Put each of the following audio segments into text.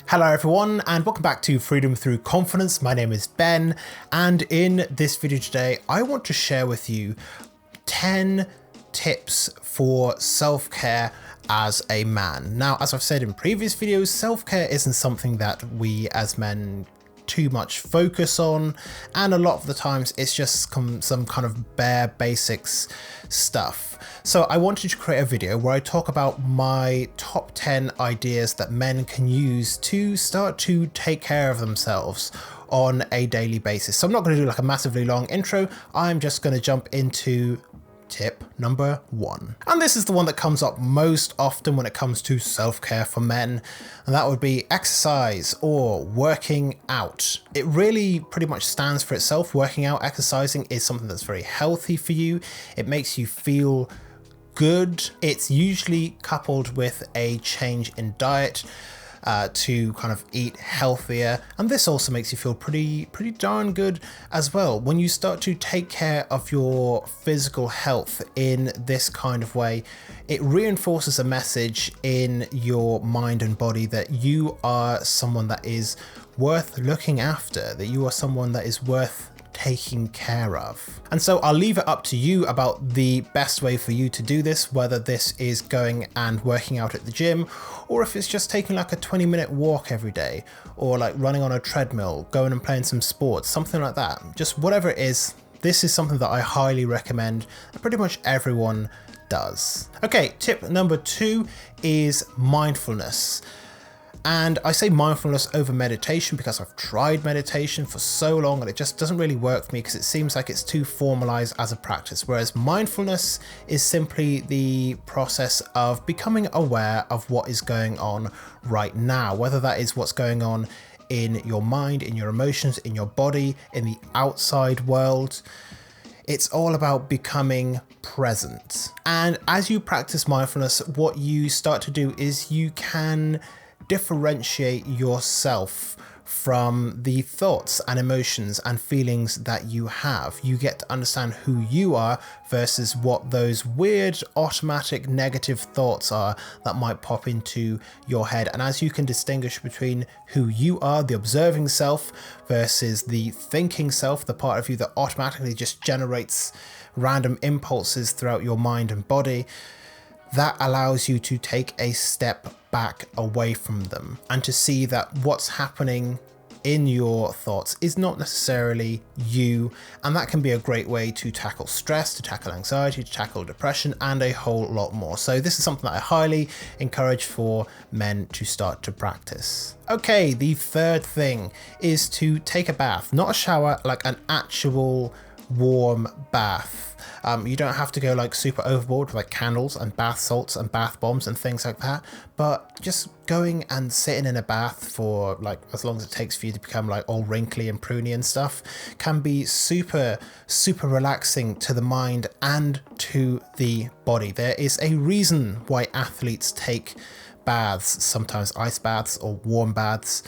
Hello everyone and welcome back to Freedom Through Confidence. My name is Ben, and in this video today I want to share with you 10 tips for self-care as a man. Now, as I've said in previous videos, self-care isn't something that we as men too much focus on, and a lot of the times it's just some kind of bare basics stuff. So I wanted to create a video where I talk about my top 10 ideas that men can use to start to take care of themselves on a daily basis. So I'm not going to do like a massively long intro. I'm just going to jump into tip number 1. And this is the one that comes up most often when it comes to self-care for men, and that would be exercise or working out. It really pretty much stands for itself. Working out, exercising is something that's very healthy for you. It makes you feel good. It's usually coupled with a change in diet to kind of eat healthier, and this also makes you feel pretty darn good as well. When you start to take care of your physical health in this kind of way, it reinforces a message in your mind and body that you are someone that is worth looking after, that you are someone that is worth taking care of. And so I'll leave it up to you about the best way for you to do this, whether this is going and working out at the gym, or if it's just taking like a 20-minute walk every day, or like running on a treadmill, going and playing some sports, something like that. Just whatever it is, this is something that I highly recommend that pretty much everyone does. Okay, tip number 2 is mindfulness. And I say mindfulness over meditation because I've tried meditation for so long and it just doesn't really work for me because it seems like it's too formalized as a practice. Whereas mindfulness is simply the process of becoming aware of what is going on right now, whether that is what's going on in your mind, in your emotions, in your body, in the outside world. It's all about becoming present. And as you practice mindfulness, what you start to do is you can differentiate yourself from the thoughts and emotions and feelings that you have. You get to understand who you are versus what those weird automatic negative thoughts are that might pop into your head. And as you can distinguish between who you are, the observing self, versus the thinking self, the part of you that automatically just generates random impulses throughout your mind and body, that allows you to take a step back away from them and to see that what's happening in your thoughts is not necessarily you. And that can be a great way to tackle stress, to tackle anxiety, to tackle depression, and a whole lot more. So this is something that I highly encourage for men to start to practice. Okay, the third thing is to take a bath, not a shower, like an actual warm bath. You don't have to go like super overboard with like candles and bath salts and bath bombs and things like that, but just going and sitting in a bath for like as long as it takes for you to become like all wrinkly and pruny and stuff can be super relaxing to the mind and to the body. There is a reason why athletes take baths, sometimes ice baths or warm baths.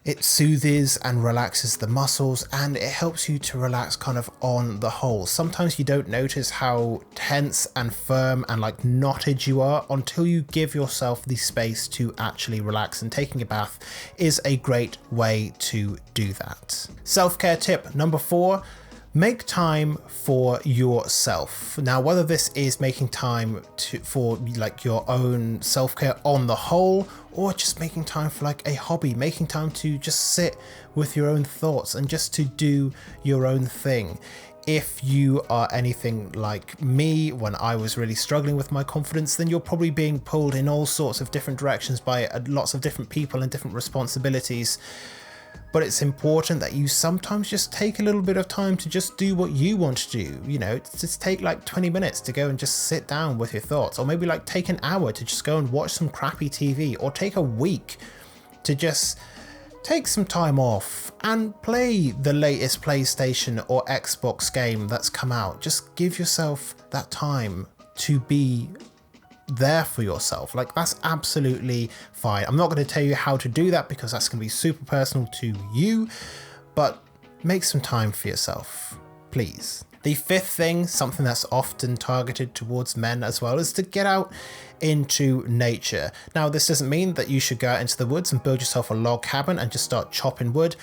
It soothes and relaxes the muscles, and it helps you to relax kind of on the whole. Sometimes you don't notice how tense and firm and like knotted you are until you give yourself the space to actually relax, and taking a bath is a great way to do that. Self-care tip number 4. Make time for yourself. Now, whether this is making time for like your own self-care on the whole, or just making time for like a hobby, making time to just sit with your own thoughts and just to do your own thing. If you are anything like me, when I was really struggling with my confidence, then you're probably being pulled in all sorts of different directions by lots of different people and different responsibilities. But it's important that you sometimes just take a little bit of time to just do what you want to do. You know, just take like 20 minutes to go and just sit down with your thoughts, or maybe like take an hour to just go and watch some crappy TV, or take a week to just take some time off and play the latest PlayStation or Xbox game that's come out. Just give yourself that time to be there for yourself. Like, that's absolutely fine. I'm not going to tell you how to do that because that's going to be super personal to you, but make some time for yourself, please. The fifth thing, something that's often targeted towards men as well, is to get out into nature. Now, this doesn't mean that you should go out into the woods and build yourself a log cabin and just start chopping wood.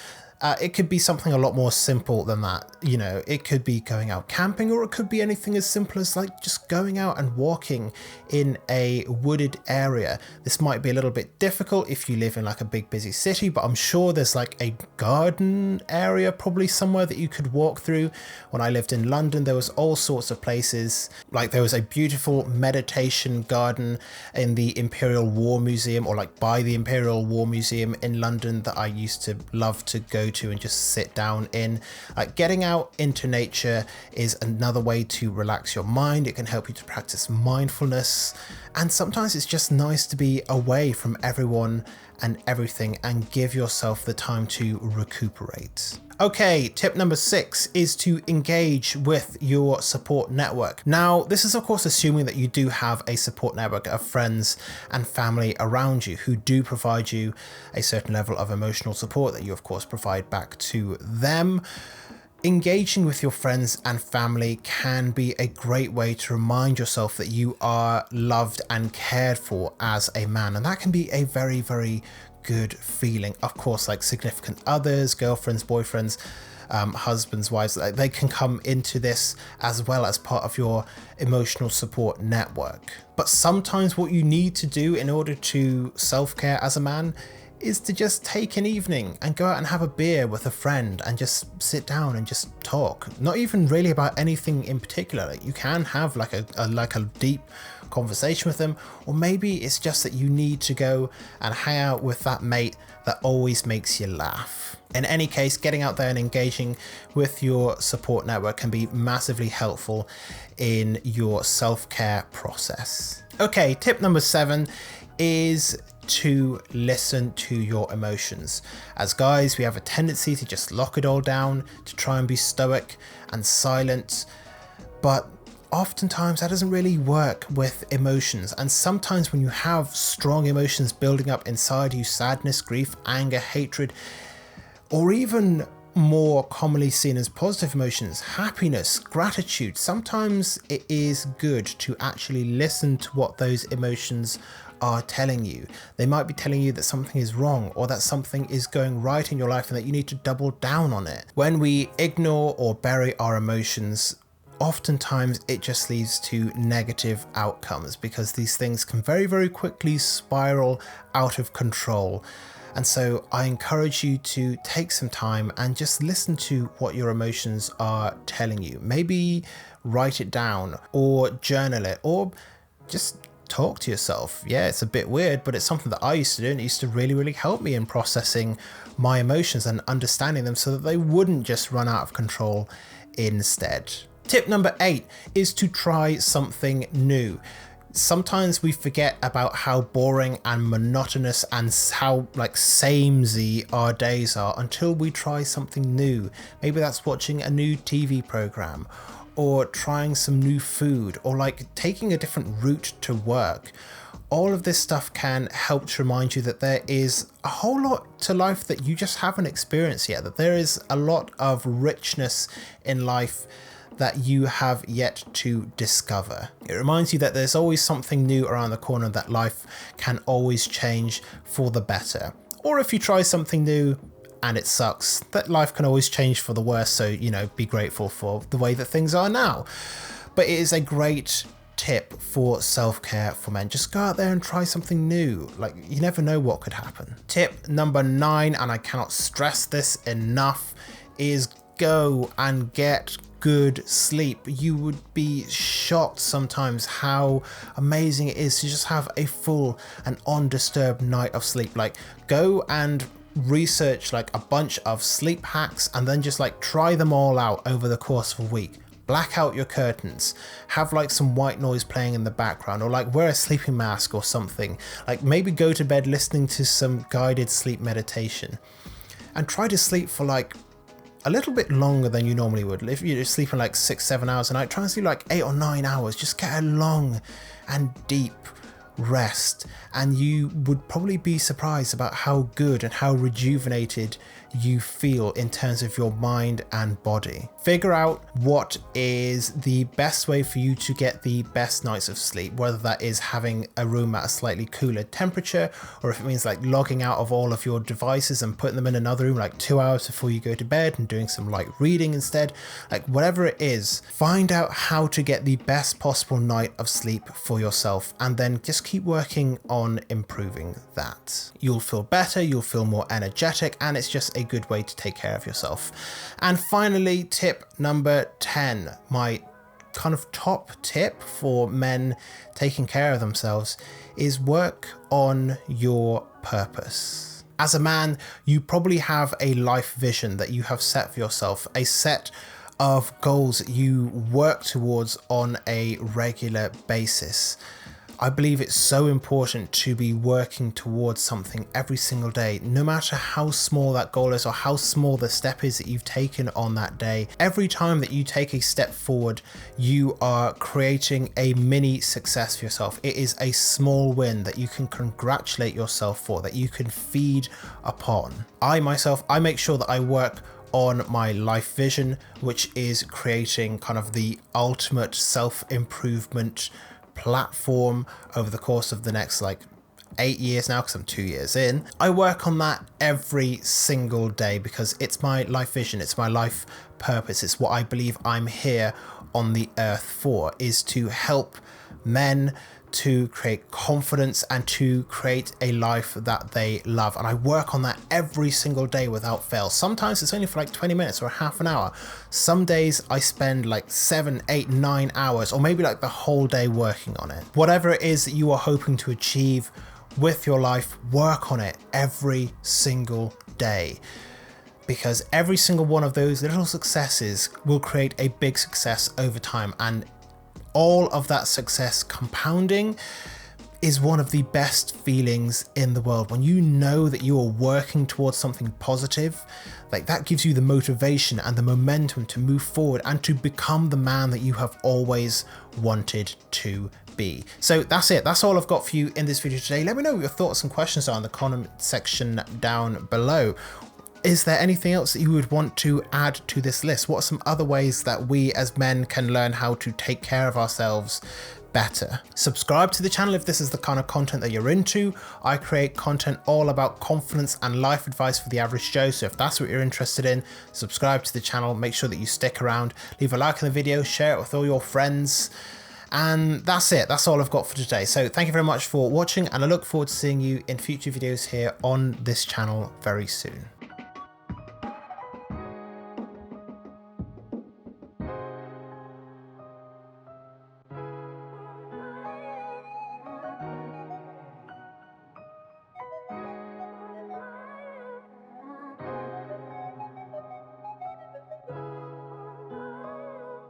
It could be something a lot more simple than that. You know, it could be going out camping, or it could be anything as simple as like just going out and walking in a wooded area. This might be a little bit difficult if you live in like a big busy city, but I'm sure there's like a garden area probably somewhere that you could walk through. When I lived in London, there was all sorts of places. Like there was a beautiful meditation garden in the Imperial War Museum, or like by the Imperial War Museum in London, that I used to love to go to and just sit down in. Like getting out into nature is another way to relax your mind. It can help you to practice mindfulness, and sometimes it's just nice to be away from everyone and everything and give yourself the time to recuperate. Okay, tip number 6 is to engage with your support network. Now, this is of course assuming that you do have a support network of friends and family around you who do provide you a certain level of emotional support that you of course provide back to them. Engaging with your friends and family can be a great way to remind yourself that you are loved and cared for as a man, and that can be a very, very good feeling. Of course, like significant others, girlfriends, boyfriends, husbands, wives, they can come into this as well as part of your emotional support network. But sometimes what you need to do in order to self-care as a man is to just take an evening and go out and have a beer with a friend and just sit down and just talk. Not even really about anything in particular. Like you can have like a deep conversation with them, or maybe it's just that you need to go and hang out with that mate that always makes you laugh. In any case, getting out there and engaging with your support network can be massively helpful in your self-care process. Okay, tip number 7 is to listen to your emotions. As guys, we have a tendency to just lock it all down, to try and be stoic and silent, but oftentimes that doesn't really work with emotions. And sometimes when you have strong emotions building up inside you, sadness, grief, anger, hatred, or even more commonly seen as positive emotions, happiness, gratitude, sometimes it is good to actually listen to what those emotions are telling you. They might be telling you that something is wrong, or that something is going right in your life and that you need to double down on it. When we ignore or bury our emotions, oftentimes it just leads to negative outcomes, because these things can very, very quickly spiral out of control. And so I encourage you to take some time and just listen to what your emotions are telling you. Maybe write it down or journal it, or just talk to yourself. Yeah, it's a bit weird, but it's something that I used to do, and it used to really, really help me in processing my emotions and understanding them so that they wouldn't just run out of control instead. Tip number 8 is to try something new. Sometimes we forget about how boring and monotonous and how like samey our days are until we try something new. Maybe that's watching a new TV program, or trying some new food, or like taking a different route to work. All of this stuff can help to remind you that there is a whole lot to life that you just haven't experienced yet, that there is a lot of richness in life that you have yet to discover. It reminds you that there's always something new around the corner, that life can always change for the better. Or if you try something new and it sucks, that life can always change for the worse. So, you know, be grateful for the way that things are now. But it is a great tip for self-care for men. Just go out there and try something new. Like, you never know what could happen. Tip number 9, and I cannot stress this enough, is go and get good sleep. You would be shocked sometimes how amazing it is to just have a full and undisturbed night of sleep. Like, go and research like a bunch of sleep hacks and then just like try them all out over the course of a week. Black out your curtains, have like some white noise playing in the background, or like wear a sleeping mask or something. Like maybe go to bed listening to some guided sleep meditation, and try to sleep for like a little bit longer than you normally would. If you're sleeping like 6-7 hours a night, try and sleep like 8 or 9 hours. Just get a long and deep rest, and you would probably be surprised about how good and how rejuvenated you feel in terms of your mind and body. Figure out what is the best way for you to get the best nights of sleep, whether that is having a room at a slightly cooler temperature, or if it means like logging out of all of your devices and putting them in another room like 2 hours before you go to bed and doing some light reading instead. Like whatever it is, find out how to get the best possible night of sleep for yourself, and then just keep working on improving that. You'll feel better, you'll feel more energetic, and it's just a good way to take care of yourself. And finally, tip number 10, my kind of top tip for men taking care of themselves, is work on your purpose. As a man, you probably have a life vision that you have set for yourself, a set of goals that you work towards on a regular basis. I believe it's so important to be working towards something every single day, no matter how small that goal is or how small the step is that you've taken on that day. Every time that you take a step forward, you are creating a mini success for yourself. It is a small win that you can congratulate yourself for, that you can feed upon. I make sure that I work on my life vision, which is creating kind of the ultimate self-improvement platform over the course of the next 8 years now, because I'm 2 years in. I work on that every single day because it's my life vision, it's my life purpose, it's what I believe I'm here on the earth for, is to help men to create confidence and to create a life that they love. And I work on that every single day without fail. Sometimes it's only for 20 minutes or half an hour. Some days I spend 7, 8, 9 hours, or maybe the whole day working on it. Whatever it is that you are hoping to achieve with your life, work on it every single day, because every single one of those little successes will create a big success over time, and all of that success compounding is one of the best feelings in the world. When you know that you are working towards something positive, that gives you the motivation and the momentum to move forward and to become the man that you have always wanted to be. So that's it. That's all I've got for you in this video today. Let me know what your thoughts and questions are in the comment section down below. Is there anything else that you would want to add to this list? What are some other ways that we as men can learn how to take care of ourselves better? Subscribe to the channel if this is the kind of content that you're into. I create content all about confidence and life advice for the average Joe. So if that's what you're interested in, subscribe to the channel. Make sure that you stick around, leave a like on the video, share it with all your friends. And that's it. That's all I've got for today. So thank you very much for watching, and I look forward to seeing you in future videos here on this channel very soon.